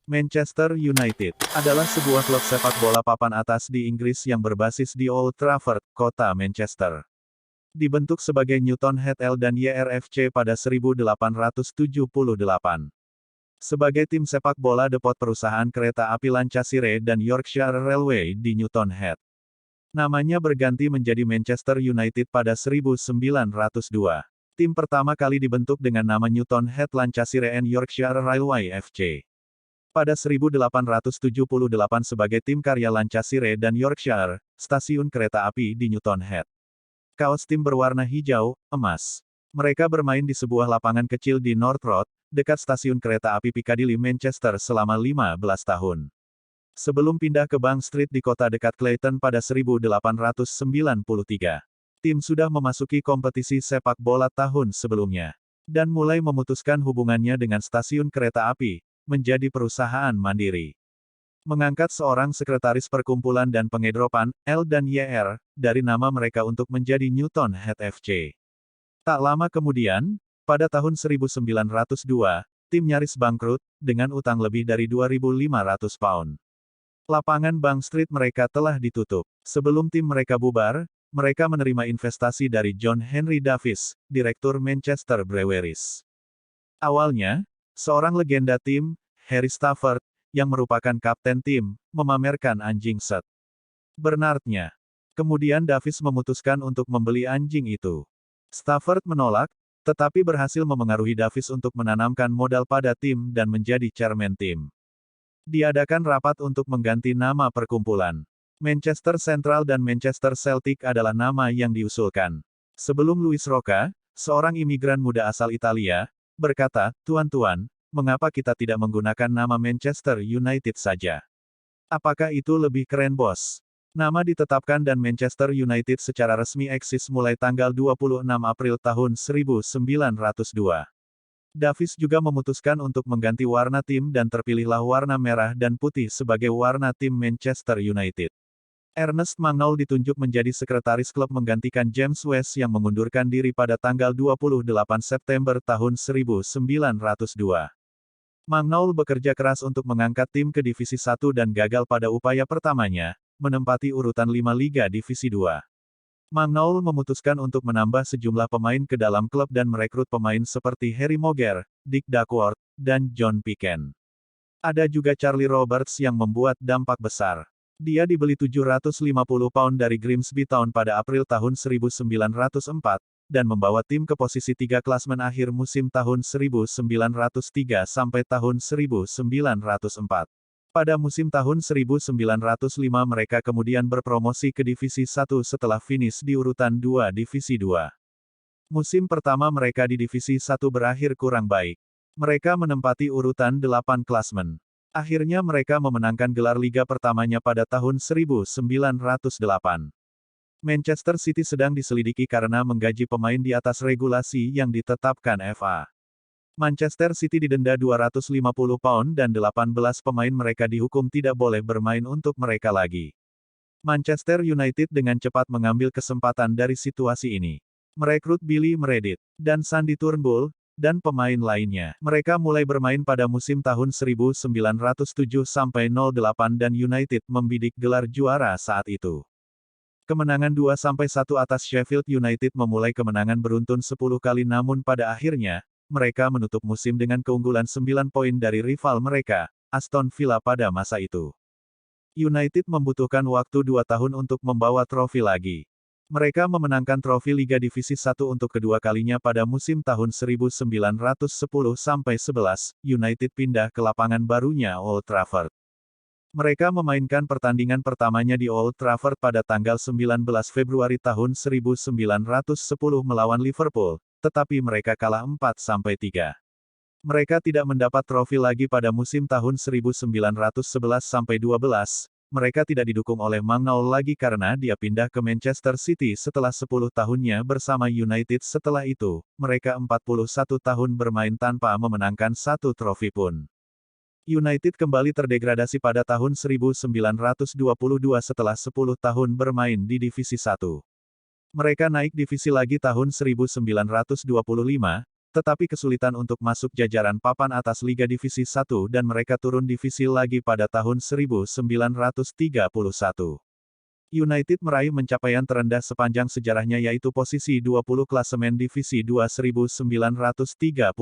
Manchester United adalah sebuah klub sepak bola papan atas di Inggris yang berbasis di Old Trafford, kota Manchester. Dibentuk sebagai Newton Heath L dan YRFC pada 1878. Sebagai tim sepak bola depot perusahaan kereta api Lancashire dan Yorkshire Railway di Newton Heath. Namanya berganti menjadi Manchester United pada 1902. Tim pertama kali dibentuk dengan nama Newton Heath Lancashire and Yorkshire Railway FC. Pada 1878 sebagai tim karya Lancashire dan Yorkshire, stasiun kereta api di Newton Heath. Kaos tim berwarna hijau, emas. Mereka bermain di sebuah lapangan kecil di North Road, dekat stasiun kereta api Piccadilly Manchester selama 15 tahun. Sebelum pindah ke Bank Street di kota dekat Clayton pada 1893. Tim sudah memasuki kompetisi sepak bola tahun sebelumnya. Dan mulai memutuskan hubungannya dengan stasiun kereta api, menjadi perusahaan mandiri. Mengangkat seorang sekretaris perkumpulan dan pengedropan, L dan YR, dari nama mereka untuk menjadi Newton Heath FC. Tak lama kemudian, pada tahun 1902, tim nyaris bangkrut, dengan utang lebih dari 2.500 pound. Lapangan Bank Street mereka telah ditutup. Sebelum tim mereka bubar, mereka menerima investasi dari John Henry Davies, direktur Manchester Breweries. Awalnya, seorang legenda tim, Harry Stafford, yang merupakan kapten tim, memamerkan anjing St. Bernard-nya. Kemudian Davies memutuskan untuk membeli anjing itu. Stafford menolak, tetapi berhasil memengaruhi Davies untuk menanamkan modal pada tim dan menjadi chairman tim. Diadakan rapat untuk mengganti nama perkumpulan. Manchester Central dan Manchester Celtic adalah nama yang diusulkan. Sebelum Luis Roca, seorang imigran muda asal Italia, berkata, "Tuan-tuan, mengapa kita tidak menggunakan nama Manchester United saja? Apakah itu lebih keren, bos?" Nama ditetapkan dan Manchester United secara resmi eksis mulai tanggal 26 April tahun 1902. Davies juga memutuskan untuk mengganti warna tim dan terpilihlah warna merah dan putih sebagai warna tim Manchester United. Ernest Magnol ditunjuk menjadi sekretaris klub menggantikan James West yang mengundurkan diri pada tanggal 28 September tahun 1902. Magnol bekerja keras untuk mengangkat tim ke Divisi 1 dan gagal pada upaya pertamanya, menempati urutan 5 Liga Divisi 2. Magnol memutuskan untuk menambah sejumlah pemain ke dalam klub dan merekrut pemain seperti Harry Moger, Dick Duckworth, dan John Picken. Ada juga Charlie Roberts yang membuat dampak besar. Dia dibeli 750 pound dari Grimsby Town pada April tahun 1904, dan membawa tim ke posisi 3 klasmen akhir musim tahun 1903 sampai tahun 1904. Pada musim tahun 1905 mereka kemudian berpromosi ke Divisi 1 setelah finish di urutan 2 Divisi 2. Musim pertama mereka di Divisi 1 berakhir kurang baik. Mereka menempati urutan 8 klasmen. Akhirnya mereka memenangkan gelar liga pertamanya pada tahun 1908. Manchester City sedang diselidiki karena menggaji pemain di atas regulasi yang ditetapkan FA. Manchester City didenda 250 pound dan 18 pemain mereka dihukum tidak boleh bermain untuk mereka lagi. Manchester United dengan cepat mengambil kesempatan dari situasi ini. Merekrut Billy Meredith dan Sandy Turnbull, dan pemain lainnya. Mereka mulai bermain pada musim tahun 1907-08 dan United membidik gelar juara saat itu. Kemenangan 2-1 atas Sheffield United memulai kemenangan beruntun 10 kali namun pada akhirnya, mereka menutup musim dengan keunggulan 9 poin dari rival mereka, Aston Villa pada masa itu. United membutuhkan waktu 2 tahun untuk membawa trofi lagi. Mereka memenangkan trofi Liga Divisi 1 untuk kedua kalinya pada musim tahun 1910-11, United pindah ke lapangan barunya Old Trafford. Mereka memainkan pertandingan pertamanya di Old Trafford pada tanggal 19 Februari tahun 1910 melawan Liverpool, tetapi mereka kalah 4-3. Mereka tidak mendapat trofi lagi pada musim tahun 1911-12, mereka tidak didukung oleh Magnol lagi karena dia pindah ke Manchester City setelah 10 tahunnya bersama United. Setelah itu, mereka 41 tahun bermain tanpa memenangkan satu trofi pun. United kembali terdegradasi pada tahun 1922 setelah 10 tahun bermain di Divisi 1. Mereka naik divisi lagi tahun 1925, Tetapi kesulitan untuk masuk jajaran papan atas Liga Divisi 1 dan mereka turun divisi lagi pada tahun 1931. United meraih pencapaian terendah sepanjang sejarahnya yaitu posisi 20 klasemen Divisi 2 1934.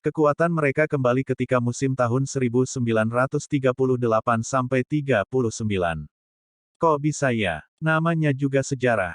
Kekuatan mereka kembali ketika musim tahun 1938-39. Kok bisa ya? Namanya juga sejarah.